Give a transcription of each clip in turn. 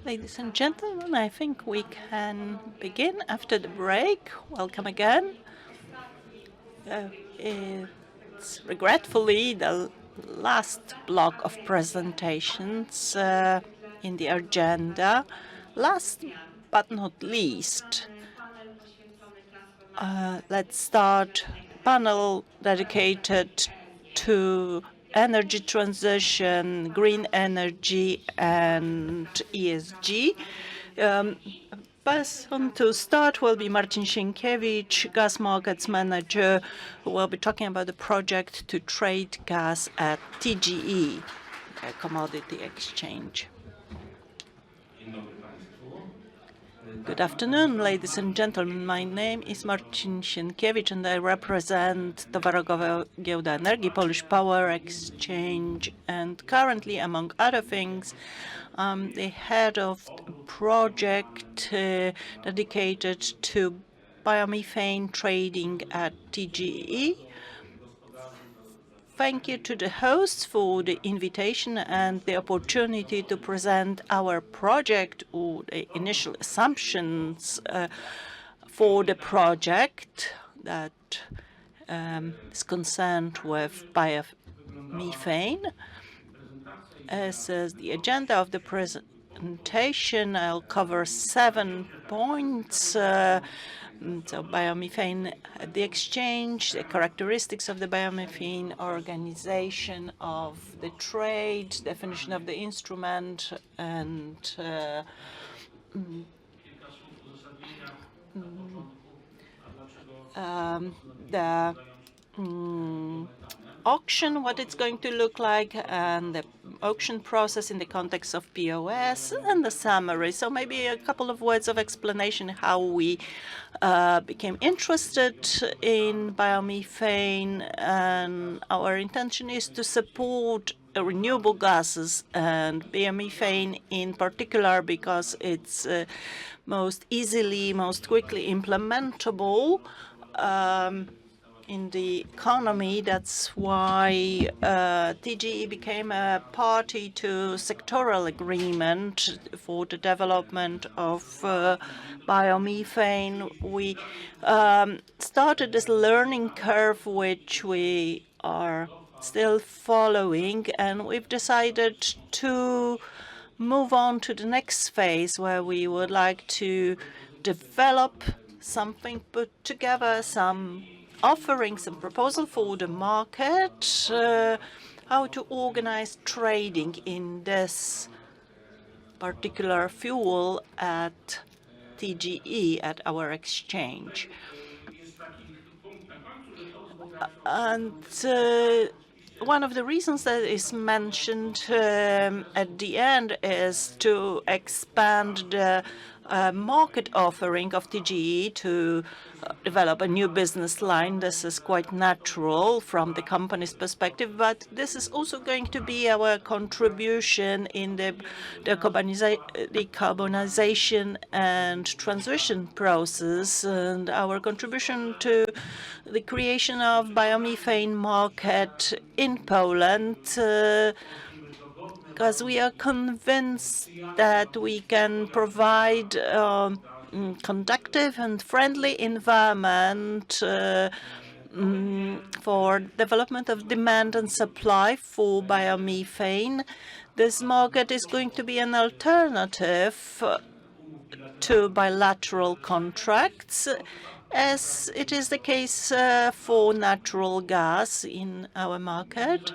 Ladies and gentlemen, I think we can begin after the break. Welcome again. It's regretfully the last block of presentations in the agenda. Last but not least, let's start panel dedicated to energy transition, green energy, and ESG. Person to start will be Marcin Sienkiewicz, gas markets manager, who will be talking about the project to trade gas at TGE, a commodity exchange. Good afternoon, ladies and gentlemen. My name is Marcin Sienkiewicz, and I represent Towarowa Giełda Energii, Polish Power Exchange, and currently, among other things, the head of the project dedicated to biomethane trading at TGE. Thank you to the hosts for the invitation and the opportunity to present our project or the initial assumptions for the project that is concerned with biomethane. As is the agenda of the presentation, I'll cover 7 points. So biomethane at the exchange, the characteristics of the biomethane, organization of the trade, definition of the instrument, and the auction, what it's going to look like, and the auction process in the context of POS, and the summary. So maybe a couple of words of explanation how we became interested in biomethane, and our intention is to support renewable gases and biomethane in particular because it's most easily, most quickly implementable in the economy. That's why TGE became a party to sectoral agreement for the development of biomethane. We started this learning curve, which we are still following, and we've decided to move on to the next phase where we would like to develop something, put together some offering, some proposal for the market, how to organize trading in this particular fuel at TGE, at our exchange. And one of the reasons that is mentioned at the end is to expand the market offering of TGE to develop a new business line. This is quite natural from the company's perspective, but this is also going to be our contribution in the decarbonization and transition process, and our contribution to the creation of biomethane market in Poland, because we are convinced that we can provide conducive and friendly environment for development of demand and supply for biomethane. This market is going to be an alternative to bilateral contracts, as it is the case for natural gas in our market.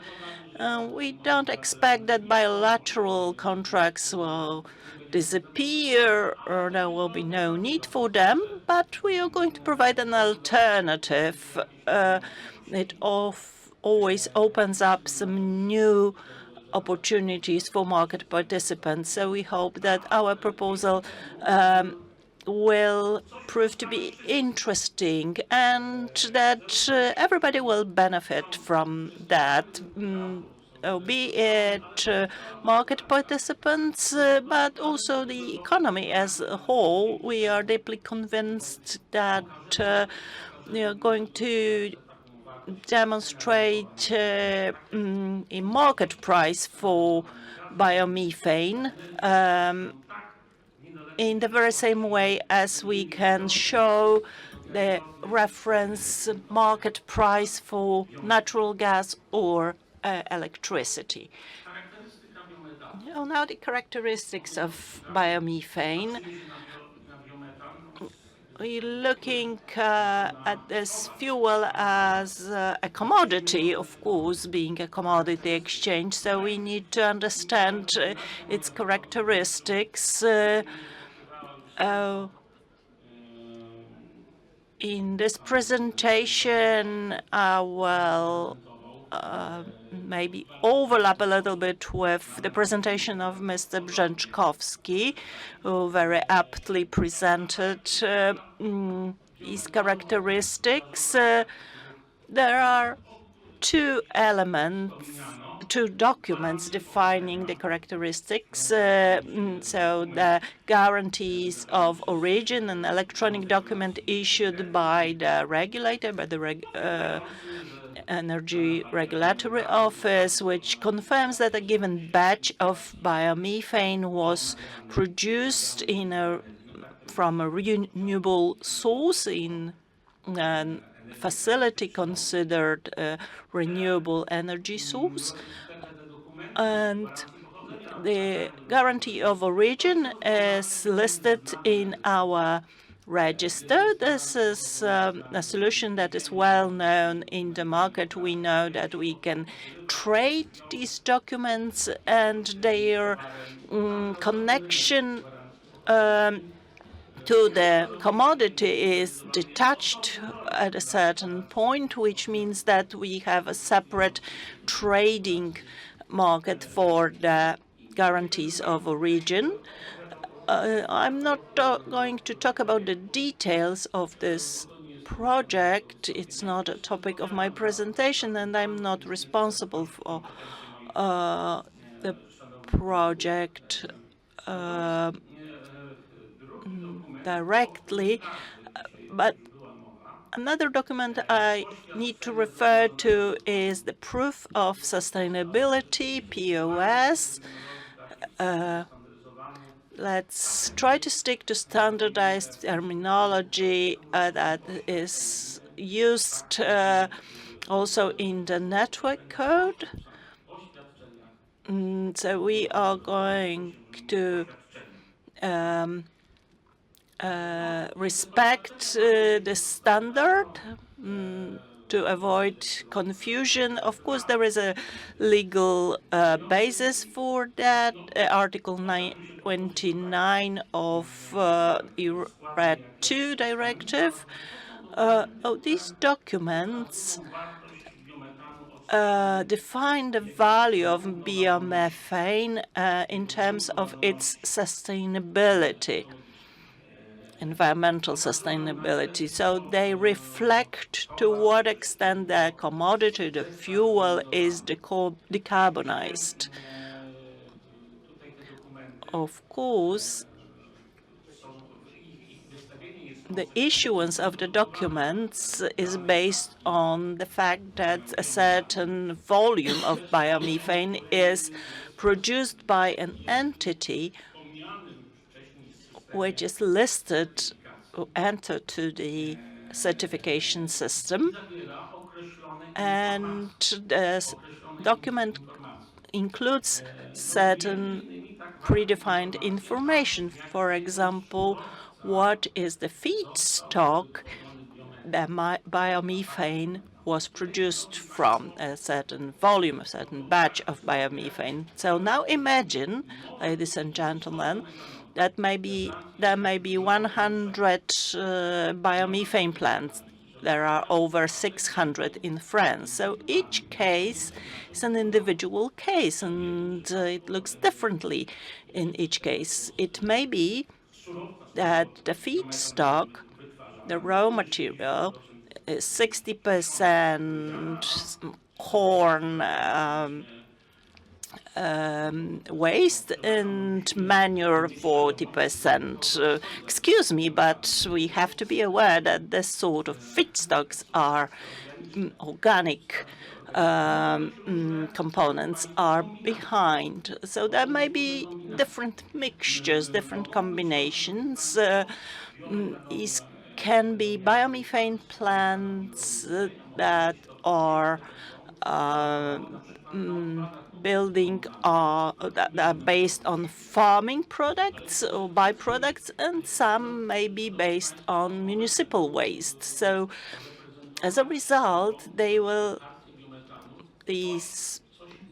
We don't expect that bilateral contracts will disappear or there will be no need for them, but we are going to provide an alternative. It always opens up some new opportunities for market participants. So we hope that our proposal will prove to be interesting and that everybody will benefit from that, be it market participants, but also the economy as a whole. We are deeply convinced that we are going to demonstrate a market price for biomethane. in the very same way as we can show the reference market price for natural gas or electricity. Now the characteristics of biomethane. We're looking at this fuel as a commodity, of course, being a commodity exchange, so we need to understand its characteristics. In this presentation, I will maybe overlap a little bit with the presentation of Mr. Brzęczkowski, who very aptly presented these characteristics. There are two documents defining the characteristics. So the guarantees of origin, an electronic document issued by the regulator, by the Energy Regulatory Office, which confirms that a given batch of biomethane was produced from a renewable source in a facility considered a renewable energy source. And the guarantee of origin is listed in our register. This is a solution that is well known in the market. We know that we can trade these documents, and their connection to the commodity is detached at a certain point, which means that we have a separate trading market for the guarantees of origin. I'm not going to talk about the details of this project. It's not a topic of my presentation, and I'm not responsible for the project directly. But another document I need to refer to is the Proof of Sustainability, POS. Let's try to stick to standardized terminology that is used also in the network code. So we are going to respect the standard to avoid confusion. Of course, there is a legal basis for that, Article 29 of RED II directive. These documents define the value of biomethane in terms of its sustainability, environmental sustainability. So they reflect to what extent the commodity, the fuel, is decarbonized. Of course, the issuance of the documents is based on the fact that a certain volume of biomethane is produced by an entity which is listed or entered to the certification system, and the document includes certain predefined information. For example, what is the feedstock that biomethane was produced from, a certain volume, a certain batch of biomethane. So now imagine, ladies and gentlemen, that there may be 100 biomethane plants. There are over 600 in France. So each case is an individual case, and it looks differently in each case. It may be that the feedstock, the raw material, is 60% corn, waste and manure 40%. Excuse me, but we have to be aware that this sort of feedstocks are organic components are behind. So there may be different mixtures, different combinations. These can be biomethane plants that are building that are based on farming products or byproducts, and some may be based on municipal waste. So as a result, these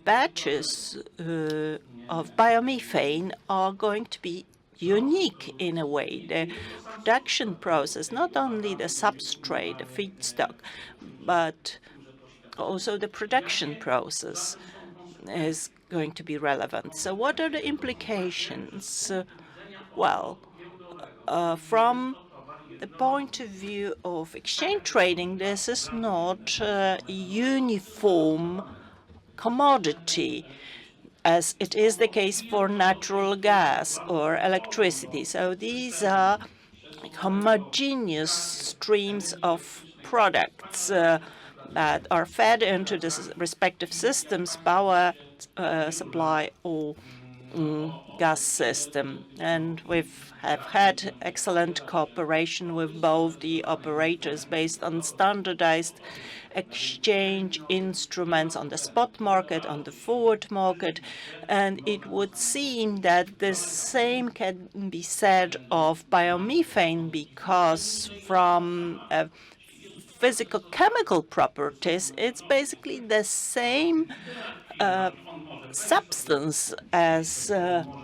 batches of biomethane are going to be unique in a way. The production process, not only the substrate, the feedstock, but also the production process is going to be relevant. So what are the implications? Well, from the point of view of exchange trading, this is not a uniform commodity, as it is the case for natural gas or electricity. So these are homogeneous streams of products that are fed into the respective systems, power supply or gas system. And have had excellent cooperation with both the operators based on standardized exchange instruments on the spot market, on the forward market. And it would seem that the same can be said of biomethane, because from physical chemical properties, it's basically the same substance as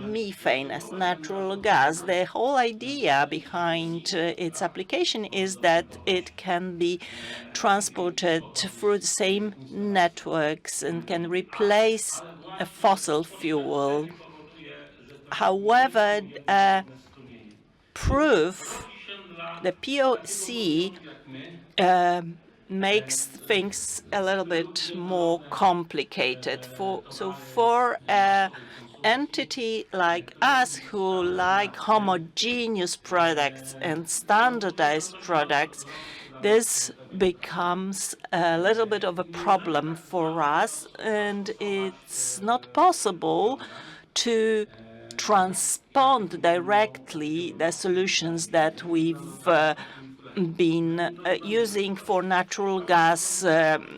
methane, as natural gas. The whole idea behind its application is that it can be transported through the same networks and can replace a fossil fuel. However, the POC makes things a little bit more complicated. For an entity like us who like homogeneous products and standardized products, this becomes a little bit of a problem for us, and it's not possible to transpond directly the solutions that we've been using for natural gas,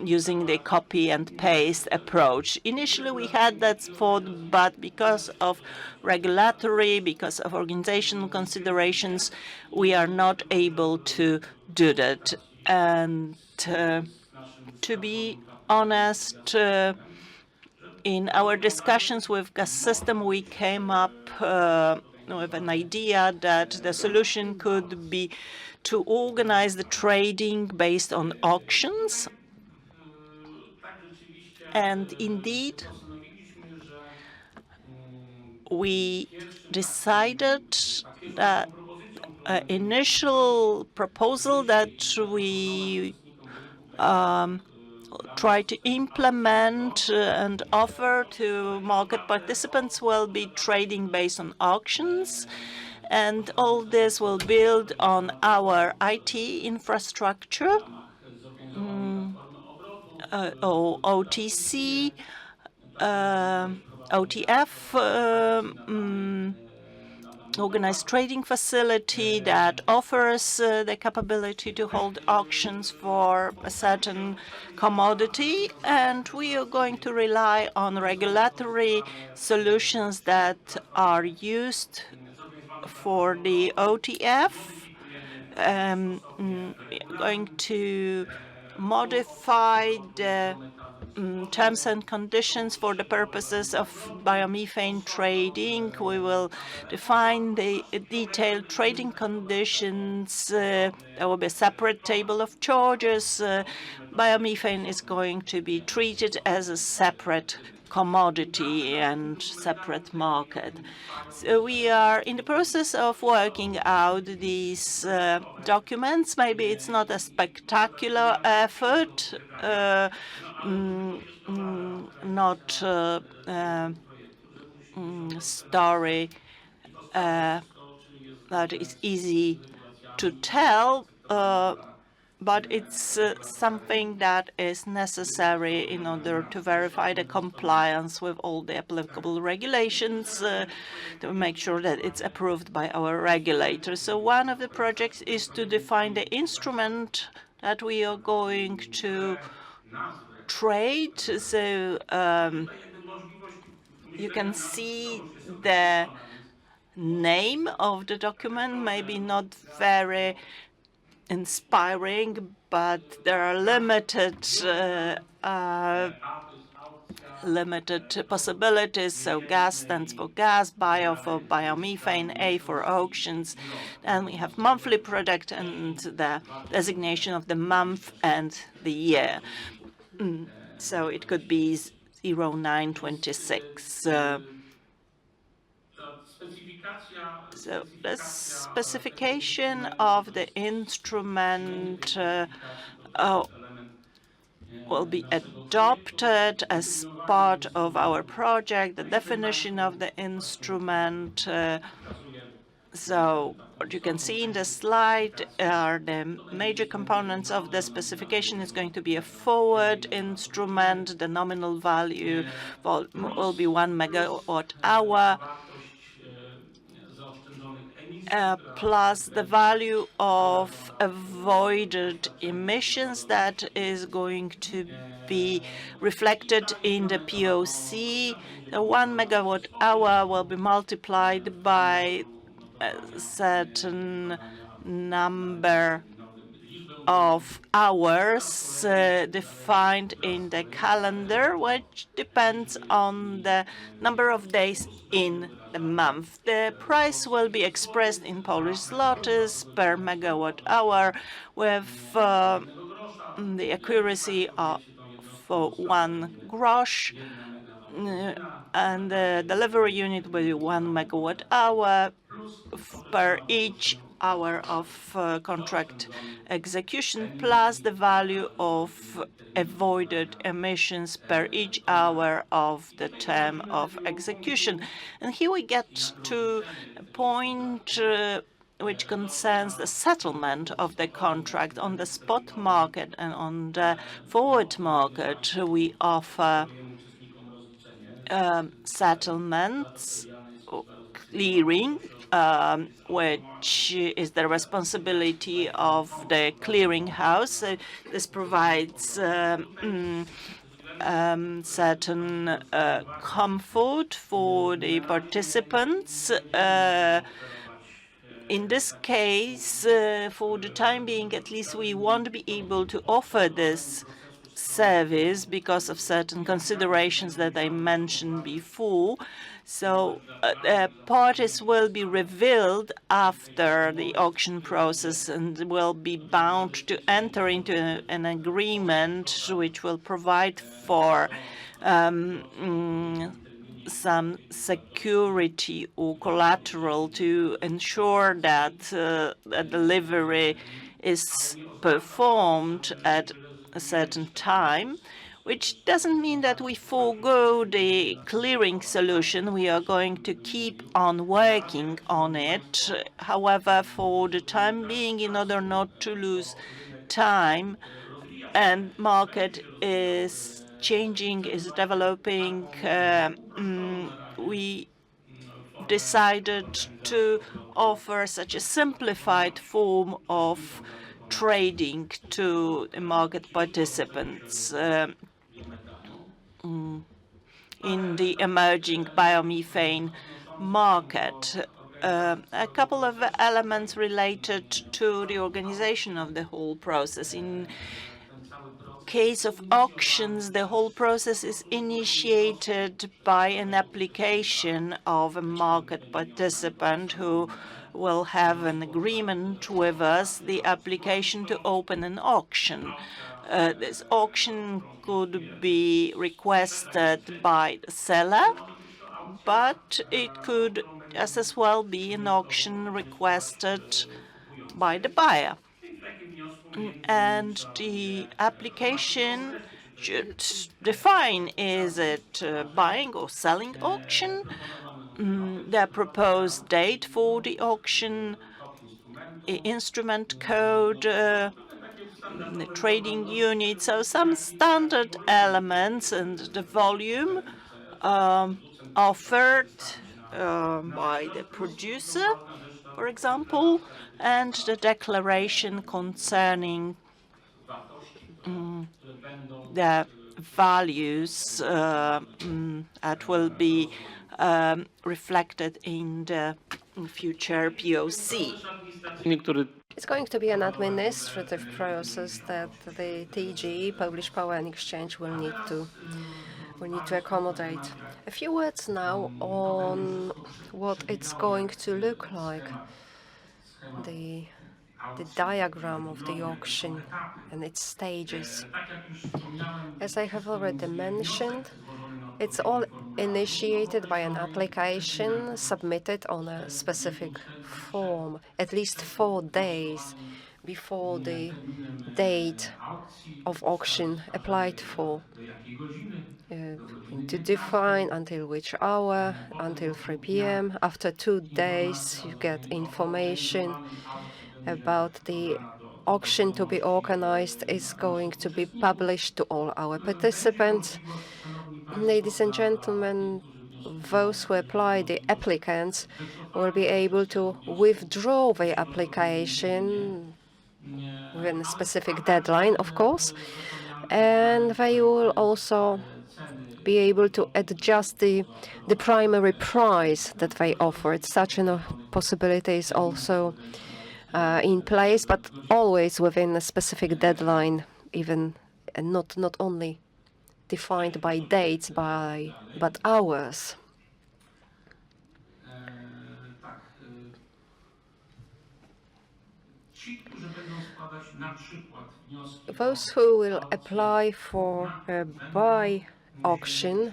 using the copy and paste approach. Initially, we had that thought, but because of because of organizational considerations, we are not able to do that. And to be honest, in our discussions with GAZ-System, we came up with an idea that the solution could be to organize the trading based on auctions. And indeed, we decided that initial proposal that we try to implement and offer to market participants will be trading based on auctions. And all this will build on our IT infrastructure, or OTC, OTF, organized trading facility that offers the capability to hold auctions for a certain commodity. And we are going to rely on regulatory solutions that are used for the OTF. Going to modify the terms and conditions for the purposes of biomethane trading. We will define the detailed trading conditions. There will be a separate table of charges. Biomethane is going to be treated as a separate commodity and separate market. So we are in the process of working out these documents. Maybe it's not a spectacular effort, not story that is easy to tell, but it's something that is necessary in order to verify the compliance with all the applicable regulations, to make sure that it's approved by our regulators. So one of the projects is to define the instrument that we are going to trade. So you can see the name of the document, maybe not very inspiring, but there are limited possibilities. So GAZ stands for gas, bio for biomethane, A for auctions. And we have monthly product and the designation of the month and the year. So it could be 0926. So the specification of the instrument will be adopted as part of our project, the definition of the instrument. So what you can see in the slide are the major components of the specification. Is going to be a forward instrument. The nominal value will be 1 megawatt hour. Plus the value of avoided emissions that is going to be reflected in the POC. The 1 megawatt hour will be multiplied by a certain number of hours defined in the calendar, which depends on the number of days in the month. The price will be expressed in Polish zlotys per megawatt hour, with the accuracy for 1 grosz, and the delivery unit will be 1 megawatt hour per each hour of contract execution, plus the value of avoided emissions per each hour of the term of execution. And here we get to a point which concerns the settlement of the contract. On the spot market and on the forward market, we offer settlements, clearing, which is the responsibility of the clearing house. This provides certain comfort for the participants. In this case, for the time being, at least, we won't be able to offer this service because of certain considerations that I mentioned before. So parties will be revealed after the auction process and will be bound to enter into an agreement which will provide for some security or collateral to ensure that a delivery is performed at a certain time, which doesn't mean that we forego the clearing solution. We are going to keep on working on it. However, for the time being, in order not to lose time, and market is changing, is developing, we decided to offer such a simplified form of trading to the market participants in the emerging biomethane market. A couple of elements related to the organization of the whole process. In case of auctions, the whole process is initiated by an application of a market participant who will have an agreement with us, the application to open an auction. This auction could be requested by the seller, but it could just as well be an auction requested by the buyer. And the application should define, is it buying or selling auction, the proposed date for the auction, instrument code, the trading unit, so some standard elements, and the volume offered by the producer, for example, and the declaration concerning the values that will be reflected in the future POC. It's going to be an administrative process that the TGE, Polish Power and Exchange, will need to accommodate. A few words now on what it's going to look like, the diagram of the auction and its stages. As I have already mentioned, it's all initiated by an application submitted on a specific form, at least 4 days before the date of auction applied for. To define until which hour, until 3 p.m. After 2 days, you get information about the auction to be organized is going to be published to all our participants. Ladies and gentlemen, those who apply, the applicants, will be able to withdraw their application within a specific deadline, of course, and they will also be able to adjust the primary price that they offered. Such a possibility is also in place, but always within a specific deadline, even and not only defined by dates, but hours. Those who will apply for a buy auction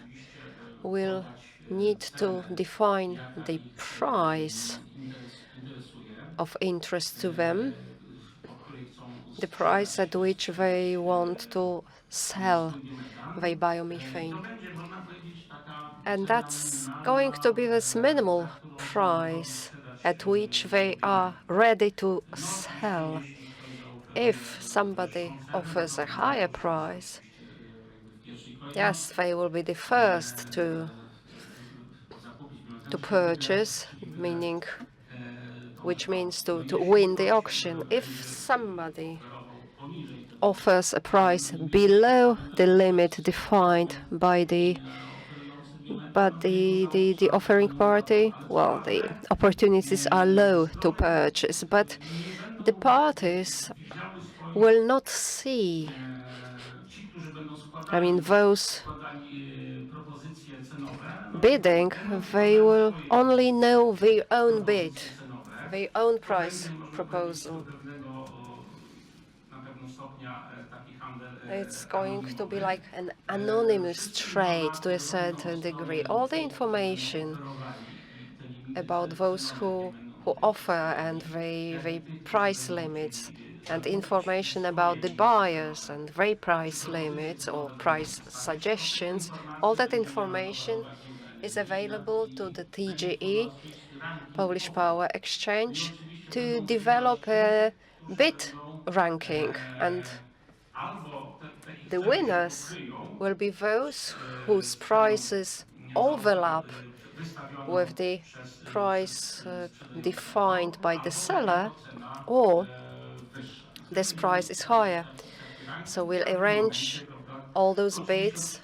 will need to define the price of interest to them, the price at which they want to sell their biomethane. And that's going to be this minimal price at which they are ready to sell. If somebody offers a higher price, yes, they will be the first to purchase, which means to win the auction. If somebody offers a price below the limit defined by the offering party, well, the opportunities are low to purchase, but the parties will not see, those bidding, they will only know their own bid, their own price proposal. It's going to be like an anonymous trade to a certain degree. All the information about those who offer and the price limits, and information about the buyers and their price limits or price suggestions, all that information is available to the TGE, Polish Power Exchange, to develop a bid ranking, and the winners will be those whose prices overlap with the price defined by the seller, or this price is higher. So we'll arrange all those bids,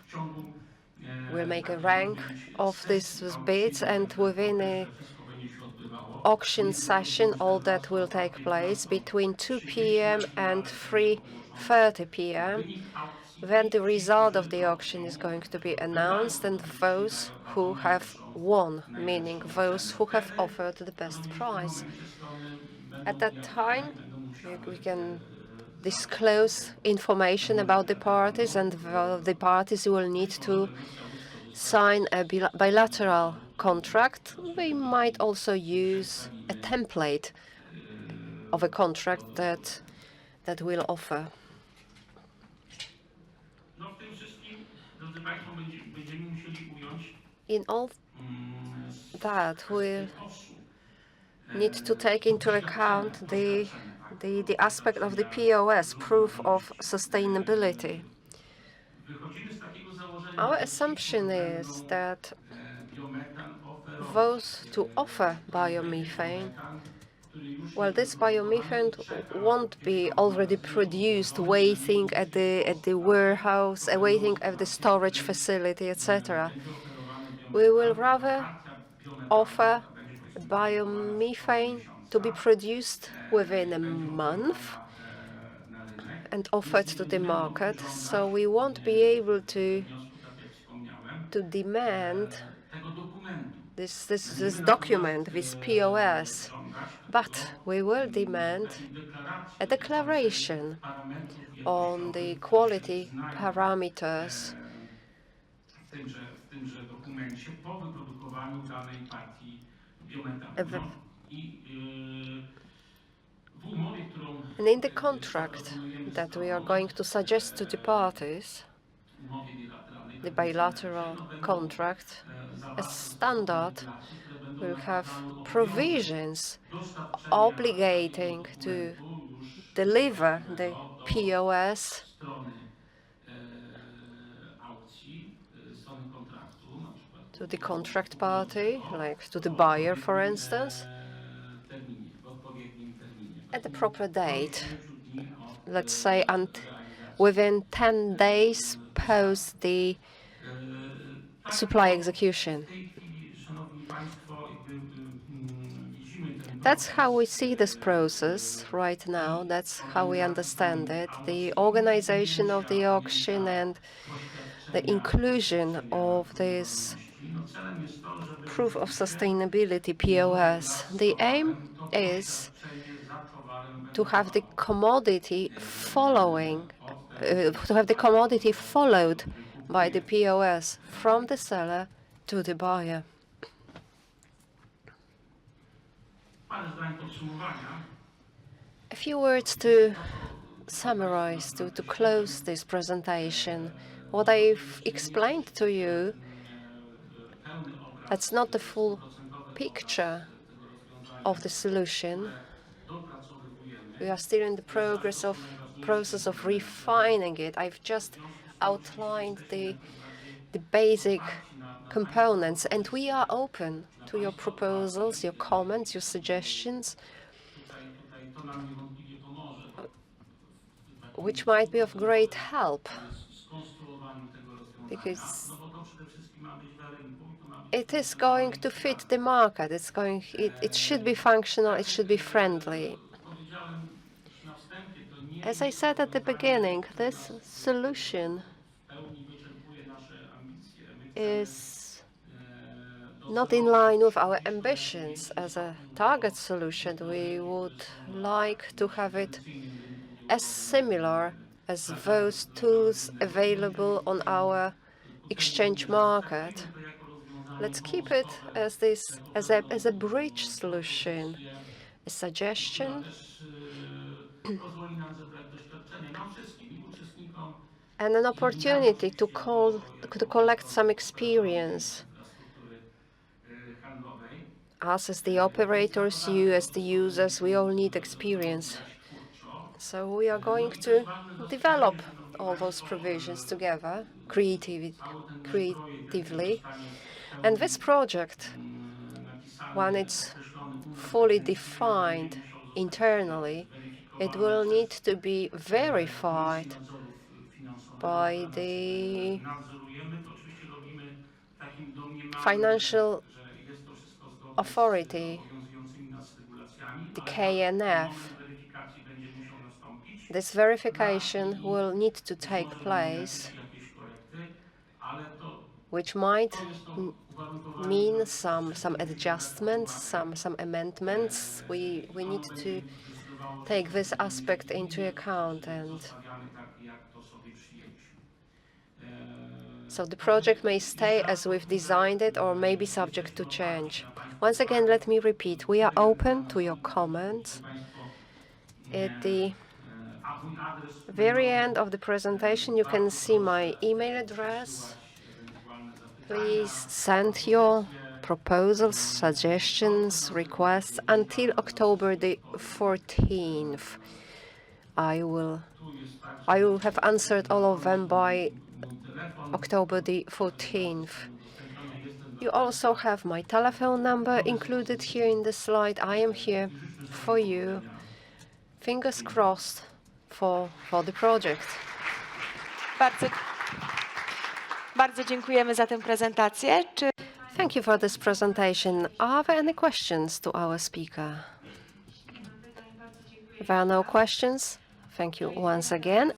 we'll make a rank of these bids, and within a auction session, all that will take place between 2 p.m. and 3:30 p.m. Then the result of the auction is going to be announced, and those who have won, meaning those who have offered the best price. At that time, we can disclose information about the parties, and the parties will need to sign a bilateral contract. We might also use a template of a contract that we'll offer. In all that, we'll need to take into account the aspect of the POS, proof of sustainability. Our assumption is that those to offer biomethane, well, this biomethane won't be already produced, waiting at the warehouse, waiting at the storage facility, etc. We will rather offer biomethane to be produced within a month and offered to the market. So we won't be able to demand this document, this POS, but we will demand a declaration on the quality parameters and in the contract that we are going to suggest to the parties, the bilateral contract, a standard will have provisions obligating to deliver the POS to the contract party, like to the buyer, for instance, at the proper date, let's say within 10 days post the supply execution. That's how we see this process right now. That's how we understand it. The organization of the auction and the inclusion of this proof of sustainability POS. The aim is to have the commodity followed by the POS from the seller to the buyer. A few words to summarize, to close this presentation. What I've explained to you, that's not the full picture of the solution. We are still in the process of refining it. I've just outlined the basic components, and we are open to your proposals, your comments, your suggestions, which might be of great help, because it is going to fit the market. It should be functional, it should be friendly. As I said at the beginning, this solution is not in line with our ambitions. As a target solution, we would like to have it as similar as those tools available on our exchange market. Let's keep it as a bridge solution, a suggestion, and an opportunity to collect some experience. Us as the operators, you as the users, we all need experience. So we are going to develop all those provisions together, creatively. And this project, when it's fully defined internally, it will need to be verified by the financial authority, the KNF. This verification will need to take place, which might mean some adjustments, some amendments. We need to take this aspect into account, and so the project may stay as we've designed it or may be subject to change. Once again, let me repeat, we are open to your comments. At the very end of the presentation, you can see my email address. Please send your proposals, suggestions, requests until October the 14th. I will have answered all of them by October the 14th. You also have my telephone number included here in the slide. I am here for you. Fingers crossed for the project. Bardzo dziękujemy za tę prezentację. Thank you for this presentation. Are there any questions to our speaker? If there are no questions, thank you once again.